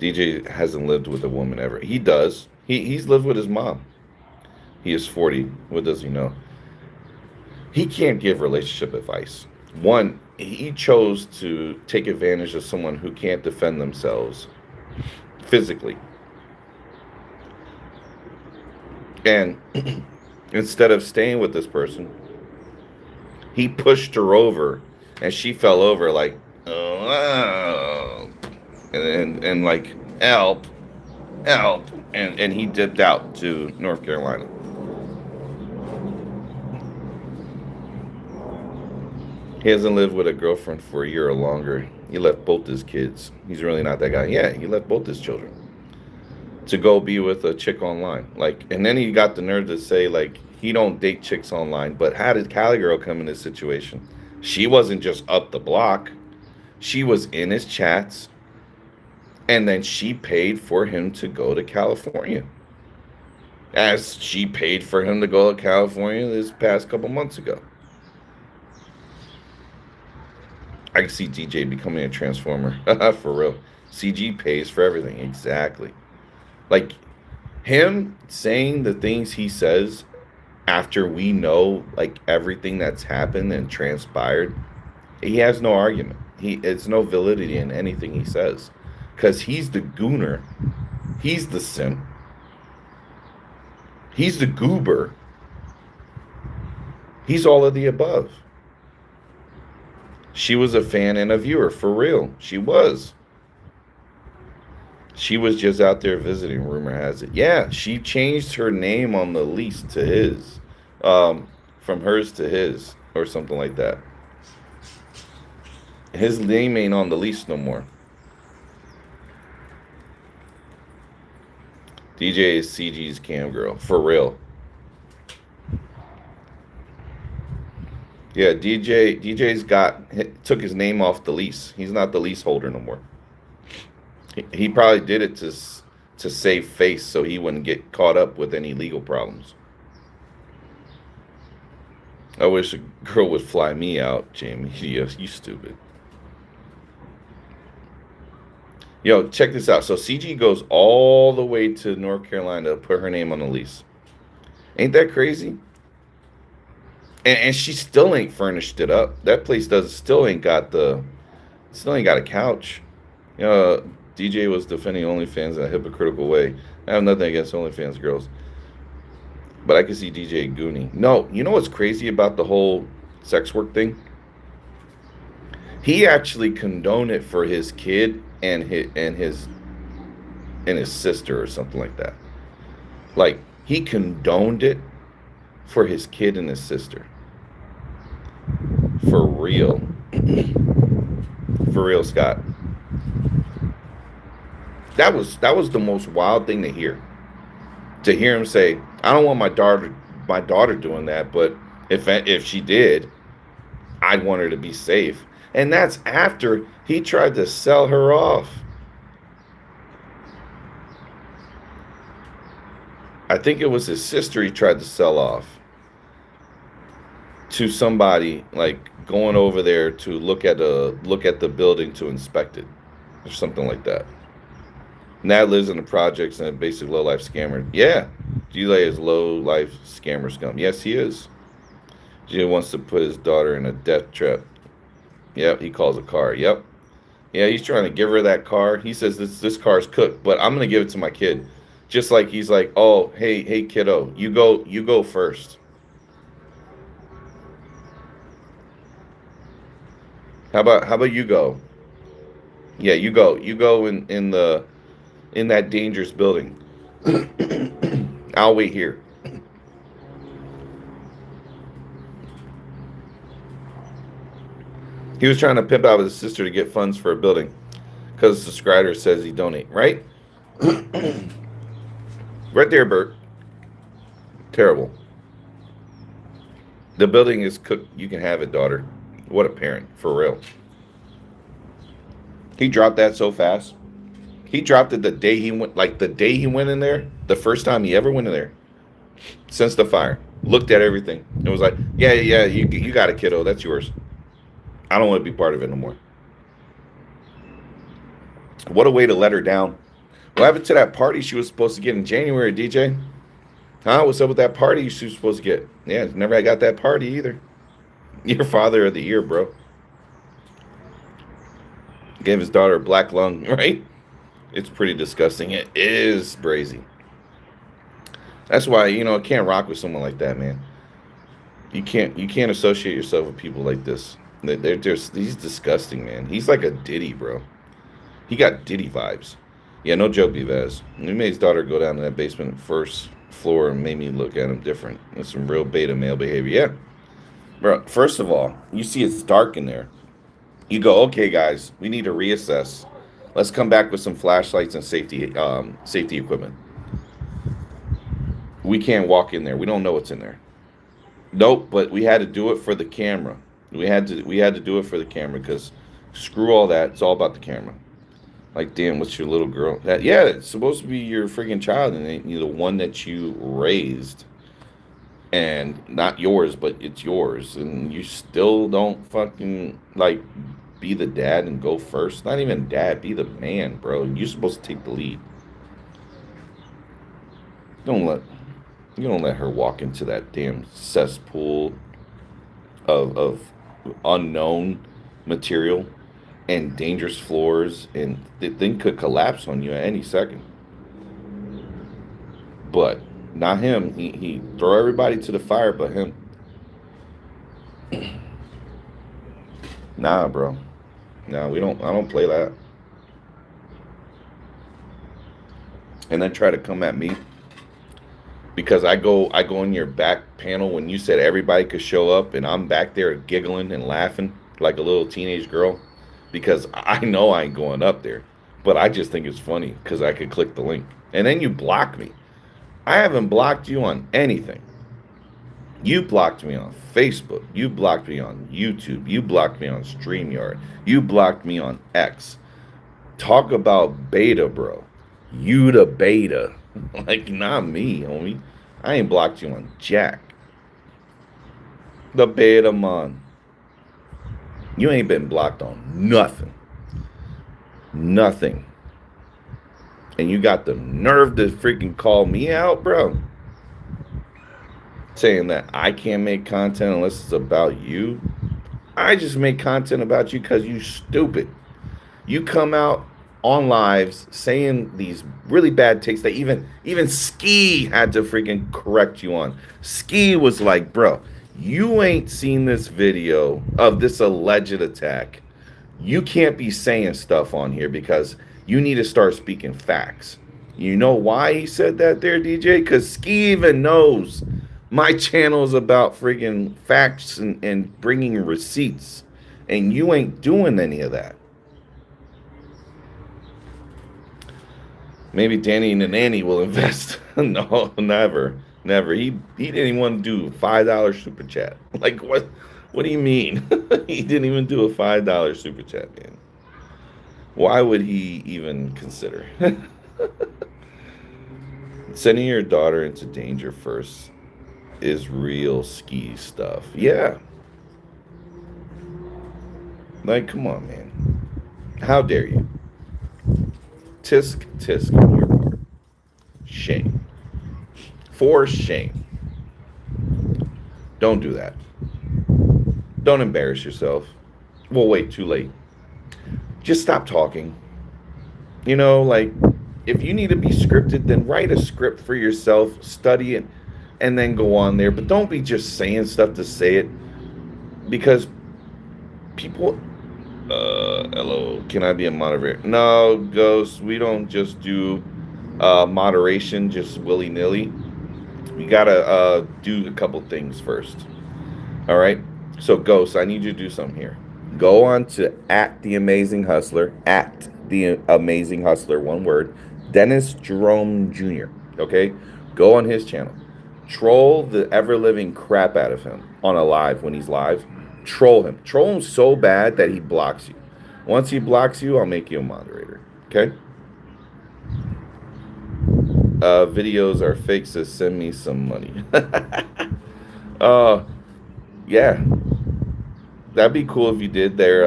DJ hasn't lived with a woman ever. He does. He's lived with his mom. He is 40. What does he know? He can't give relationship advice. One, he chose to take advantage of someone who can't defend themselves physically. And instead of staying with this person, he pushed her over and she fell over like, oh, and like, help, help. And he dipped out to North Carolina. He hasn't lived with a girlfriend for a year or longer. He left both his kids. He's really not that guy. Yeah, he left both his children to go be with a chick online. Like, and then he got the nerve to say like he don't date chicks online. But how did Cali Girl come in this situation? She wasn't just up the block. She was in his chats, and then she paid for him to go to California. As she paid for him to go to California this past couple months ago. I can see DJ becoming a transformer. For real. CG pays for everything. Exactly. Like him saying the things he says after we know like everything that's happened and transpired, he has no argument. It's no validity in anything he says. Cause he's the gooner. He's the simp. He's the goober. He's all of the above. She was a fan and a viewer, for real. She was. She was just out there visiting, rumor has it. Yeah, she changed her name on the lease to his. From hers to his, or something like that. His name ain't on the lease no more. DJ is CG's cam girl, for real. Yeah, DJ's took his name off the lease. He's not the leaseholder no more. He probably did it to save face so he wouldn't get caught up with any legal problems. I wish a girl would fly me out, Jamie. Yes, you stupid. Yo, check this out. So CG goes all the way to North Carolina to put her name on the lease. Ain't that crazy? And she still ain't furnished it up. That place still ain't got a couch. DJ was defending OnlyFans in a hypocritical way. I have nothing against OnlyFans girls, but I can see DJ Goonie. No, you know what's crazy about the whole sex work thing? He actually condoned it for his kid and his sister or something like that. Like he condoned it for his kid and his sister. For real. For real, Scott. That was the most wild thing to hear. To hear him say, "I don't want my daughter doing that, but if she did, I'd want her to be safe." And that's after he tried to sell her off. I think it was his sister he tried to sell off to somebody, like going over there to look at the building to inspect it or something like that. Now lives in the projects and a basic low life scammer. Yeah, Gile is low life scammer scum. Yes, he is. Gile wants to put his daughter in a death trap. Yep, he calls a car. Yep. Yeah, he's trying to give her that car. He says this car's cooked, but I'm gonna give it to my kid. Just like he's like, oh, hey kiddo, you go first. How about you go? Yeah, you go. You go in that dangerous building. I'll wait here. He was trying to pimp out his sister to get funds for a building because the subscriber says he donate. Right, right there, Bert. Terrible. The building is cooked. You can have it, daughter. What a parent, for real. He dropped that so fast. He dropped it the day he went, like the day he went in there, the first time he ever went in there since the fire. Looked at everything. It was like, yeah, yeah, you got it, kiddo. That's yours. I don't want to be part of it no more. What a way to let her down. What happened to that party she was supposed to get in January, DJ? Huh? What's up with that party she was supposed to get? Yeah, never got that party either. Your father of the year, bro. Gave his daughter a black lung, right? It's pretty disgusting. It is brazy. That's why, I can't rock with someone like that, man. You can't associate yourself with people like this. They're just he's disgusting, man. He's like a Diddy, bro. He got Diddy vibes. Yeah, no joke, Vivez. He made his daughter go down to that basement first floor and made me look at him different. That's some real beta male behavior. Yeah. Bro, first of all, you see it's dark in there. You go, okay, guys, we need to reassess. Let's come back with some flashlights and safety equipment. We can't walk in there. We don't know what's in there. Nope, but we had to do it for the camera. We had to do it for the camera because screw all that. It's all about the camera. Like, damn, what's your little girl? Yeah, it's supposed to be your freaking child, and you're the one that you raised, and not yours, but it's yours, and you still don't fucking like be the dad and go first. Not even dad, be the man, bro. You're supposed to take the lead. Don't let you don't let her walk into that damn cesspool of unknown material and dangerous floors, and the thing could collapse on you at any second. But not him. He throw everybody to the fire, but him. Nah, bro. Nah, we don't. I don't play that. And then try to come at me because I go in your back panel when you said everybody could show up, and I'm back there giggling and laughing like a little teenage girl because I know I ain't going up there, but I just think it's funny because I could click the link and then you block me. I haven't blocked you on anything. You blocked me on Facebook. You blocked me on YouTube. You blocked me on StreamYard. You blocked me on X. Talk about beta, bro. You the beta. Like, not me, homie. I ain't blocked you on Jack. The beta man. You ain't been blocked on nothing. Nothing. And you got the nerve to freaking call me out, bro. Saying that I can't make content unless it's about you. I just make content about you because you stupid. You come out on lives saying these really bad takes that even Ski had to freaking correct you on. Ski was like, bro, you ain't seen this video of this alleged attack. You can't be saying stuff on here because you need to start speaking facts. You know why he said that there, DJ? Because Ski even knows my channel is about freaking facts and bringing receipts. And you ain't doing any of that. Maybe Danny and the nanny will invest. No, never. Never. He didn't even want to do $5 super chat. Like, what? What do you mean? He didn't even do a $5 super chat, man. Why would he even consider? Sending your daughter into danger first is real Ski stuff. Yeah. Like, come on, man. How dare you? Tisk, tisk on your part. Shame. For shame. Don't do that. Don't embarrass yourself. Well, wait, too late. Just stop talking. Like, if you need to be scripted, then write a script for yourself, study it, and then go on there. But don't be just saying stuff to say it, because people, Hello, can I be a moderator? No, Ghost, we don't just do moderation just willy nilly. You gotta do a couple things first. All right. So, Ghost, I need you to do something here. Go on to at the Amazing Hustler, at the Amazing Hustler, one word, Dennis Jerome Jr. Okay. Go on his channel. Troll the ever living crap out of him on a live when he's live. Troll him. Troll him so bad that he blocks you. Once he blocks you, I'll make you a moderator. Okay. Videos are fake, so send me some money. uh, yeah, that'd be cool if you did. Their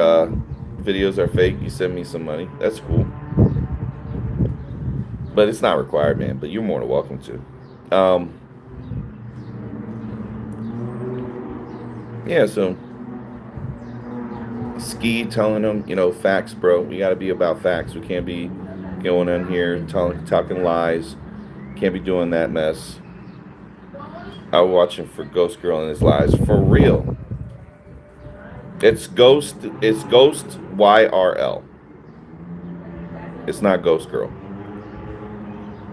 videos are fake. You send me some money. That's cool. But it's not required, man. But you're more than welcome to. Yeah, so Ski telling them, facts, bro. We got to be about facts. We can't be going in here talking lies. Can't be doing that mess. I was watching for Ghost Girl and his lies. For real. It's Ghost YRL. It's not Ghost Girl.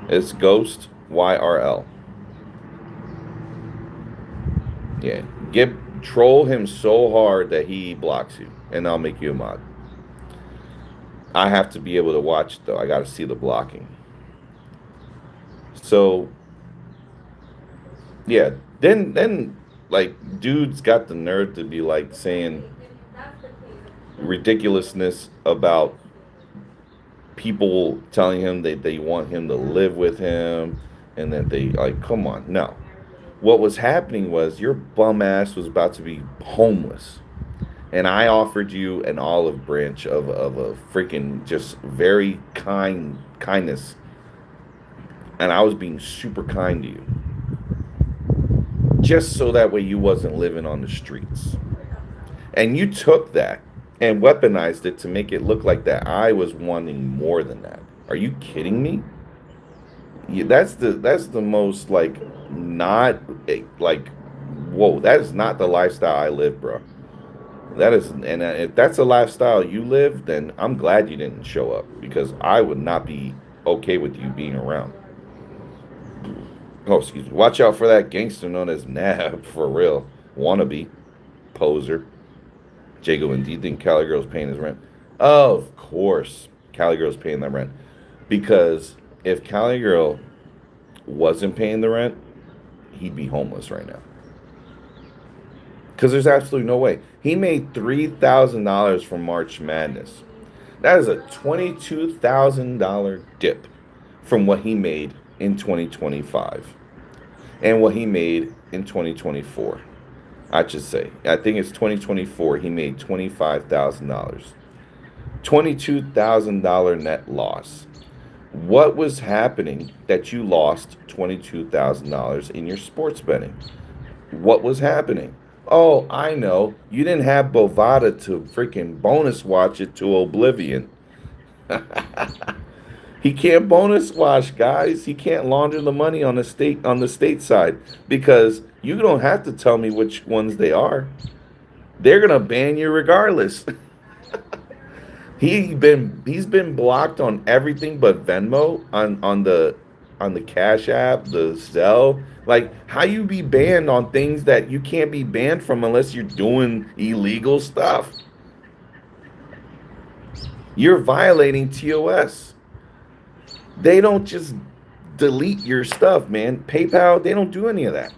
It's Ghost YRL. Yeah. Troll him so hard that he blocks you, and I'll make you a mod. I have to be able to watch it, though. I got to see the blocking. So, yeah. Then like, dudes got the nerve to be like saying ridiculousness about people telling him that they want him to live with him, and that they like, come on, no. What was happening was your bum ass was about to be homeless, and I offered you an olive branch of a freaking just very kindness, and I was being super kind to you, just so that way you wasn't living on the streets. And you took that and weaponized it to make it look like that I was wanting more than that. Are you kidding me? Yeah, that's the most like not like whoa, that is not the lifestyle I live, bro. That is, and if that's a lifestyle you live, then I'm glad you didn't show up, because I would not be okay with you being around. Oh, excuse me. Watch out for that gangster known as Nab, for real. Wannabe. Poser. Jago, and do you think Cali Girl's paying his rent? Of course, Cali Girl's paying that rent. Because if Cali Girl wasn't paying the rent, he'd be homeless right now. Because there's absolutely no way. He made $3,000 from March Madness. That is a $22,000 dip from what he made in 2025 and what he made in 2024. I should say. I think it's 2024. He made $25,000. $22,000 net loss. What was happening that you lost $22,000 in your sports betting? What was happening? Oh, I know. You didn't have Bovada to freaking bonus watch it to oblivion. He can't bonus watch, guys. He can't launder the money on the state side, because you don't have to tell me which ones they are. They're gonna ban you regardless. He's been blocked on everything but Venmo, on the Cash App, the Zelle. Like, how you be banned on things that you can't be banned from unless you're doing illegal stuff? You're violating TOS. They don't just delete your stuff, man. PayPal, they don't do any of that.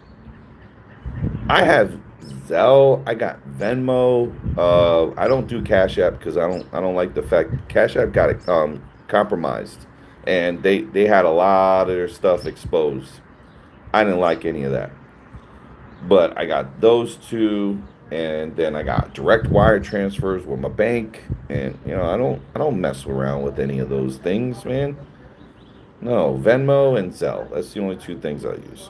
I have Zelle, I got Venmo. I don't do Cash App because I don't like the fact Cash App got it compromised, and they had a lot of their stuff exposed. I didn't like any of that. But I got those two, and then I got direct wire transfers with my bank, and I don't mess around with any of those things, man. No, Venmo and Zelle. That's the only two things I use.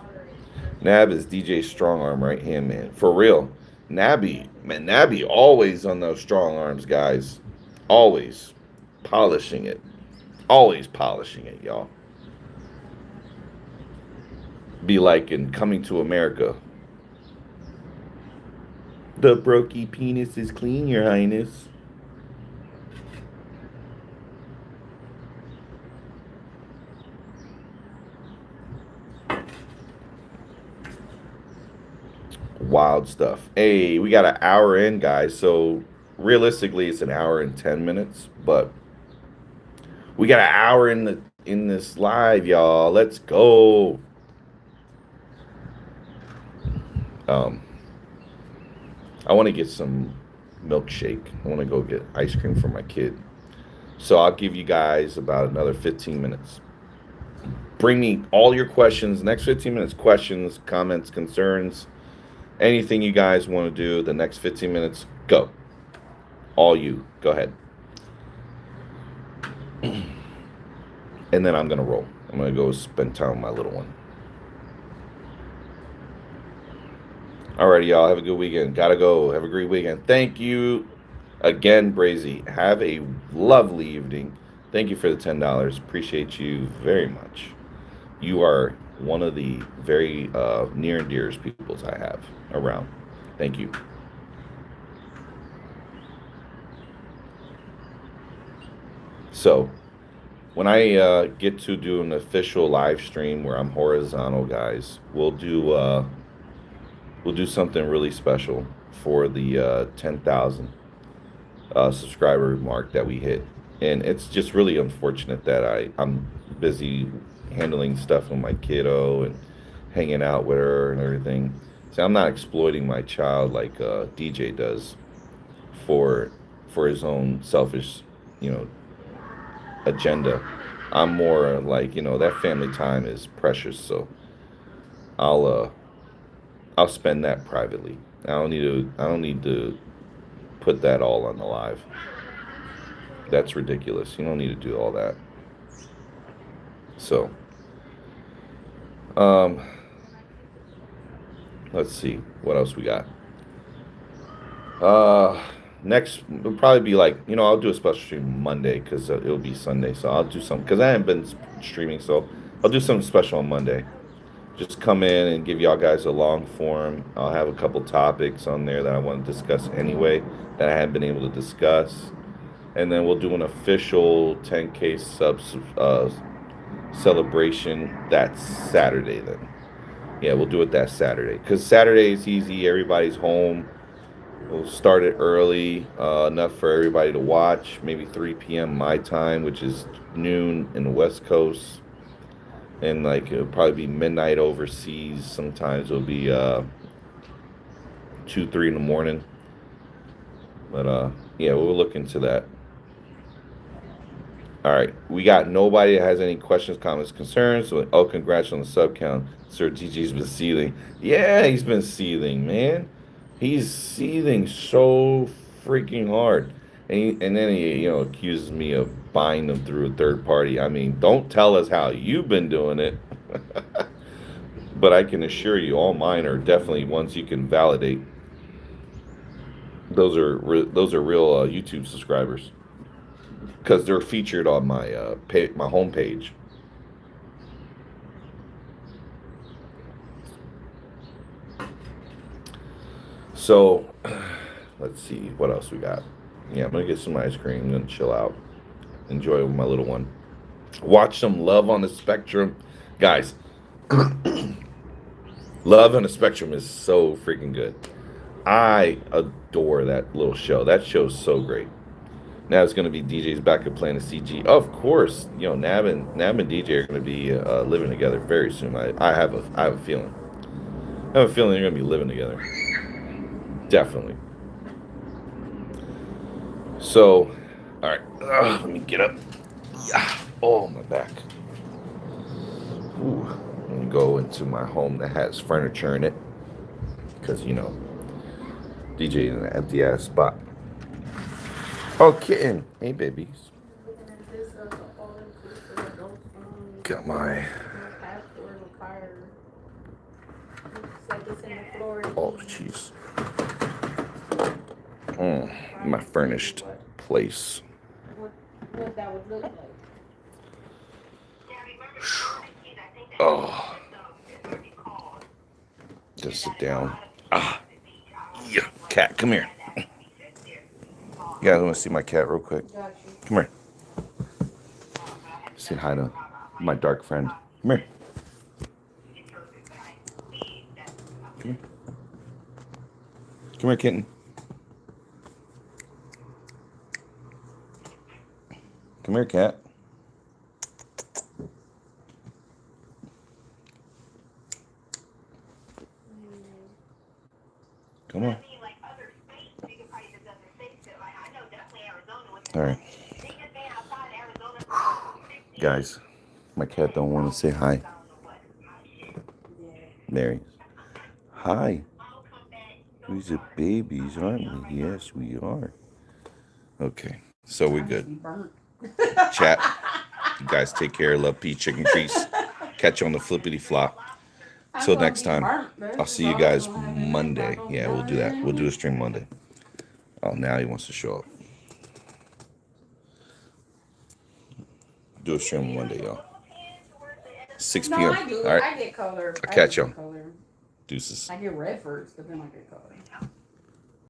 Nab is DJ Strongarm right hand man. For real. Nabby always on those strong arms, guys. Always polishing it. Always polishing it, y'all. Be like in Coming to America. The brokey penis is clean, your highness. wild stuff. Hey, we got an hour in, guys. So realistically, it's an hour and 10 minutes, but we got an hour in this live, y'all. Let's go. Um, I want to get some milkshake. I want to go get ice cream for my kid. So I'll give you guys about another 15 minutes. Bring me all your questions. Next 15 minutes, questions, comments, concerns, anything you guys want to do. The next 15 minutes, go. All you. Go ahead. And then I'm going to roll. I'm going to go spend time with my little one. Alrighty, y'all. Have a good weekend. Gotta go. Have a great weekend. Thank you again, Brazy. Have a lovely evening. Thank you for the $10. Appreciate you very much. You are one of the very near and dearest peoples I have around. Thank you. So, when I get to do an official live stream where I'm horizontal, guys, we'll do something really special for the 10,000 subscriber mark that we hit. And it's just really unfortunate that I'm busy handling stuff with my kiddo and hanging out with her and everything. So I'm not exploiting my child like DJ does for his own selfish, agenda. I'm more like, that family time is precious, so I'll spend that privately. I don't need to put that all on the live. That's ridiculous. You don't need to do all that. So, let's see what else we got. Next will probably be like, I'll do a special stream Monday because it'll be Sunday. So I'll do something because I haven't been streaming. So I'll do something special on Monday. Just come in and give y'all guys a long form. I'll have a couple topics on there that I want to discuss anyway that I haven't been able to discuss. And then we'll do an official 10K subs celebration that Saturday then. Yeah, we'll do it that Saturday. Because Saturday is easy. Everybody's home. We'll start it early, enough for everybody to watch. Maybe 3 p.m. my time, which is noon in the West Coast. And like it'll probably be midnight overseas. Sometimes it'll be 2, 3 in the morning. But yeah, we'll look into that. All right, we got nobody that has any questions, comments, concerns. So, congrats on the sub count. Sir DJ's been seething. Yeah, he's been seething, man. He's seething so freaking hard. And then he, accuses me of buying them through a third party. I mean, don't tell us how you've been doing it. But I can assure you, all mine are definitely ones you can validate. Those are real YouTube subscribers because they're featured on my my homepage. So, let's see what else we got. Yeah, I'm gonna get some ice cream. I'm gonna chill out, enjoy with my little one, watch some Love on the Spectrum, guys. Love on the Spectrum is so freaking good. I adore that little show. That show's so great. Now it's gonna be DJ's back up playing the CG. Of course, Nab and DJ are gonna be living together very soon. I have a feeling. I have a feeling they're gonna be living together. Definitely. So, all right. Let me get up. Yeah. Oh, my back. Ooh. Let me go into my home that has furniture in it. Because, DJ in an empty ass spot. Oh, kitten. Hey, babies. Got my. Oh, jeez. My furnished place. What that would look like. Oh. Just sit down. Yeah. Cat, come here. You guys want to see my cat real quick? Come here. Say hi to my dark friend. Come here. Come here. Come here, kitten. Come here, cat. Come on. All right. Guys, my cat don't want to say hi. Mary. Hi. We're the babies, aren't we? Yes, we are. Okay, so we're good. Chat. You guys take care. Love, peace, chicken grease. Catch you on the flippity flop. Till next time. I'll see you guys Monday. Yeah, we'll do that. We'll do a stream Monday. Oh, now he wants to show up. Do a stream Monday, y'all. 6 p.m. No, I do. All right. I get color. I'll catch y'all. Color. Deuces. I get red first, but then I get color.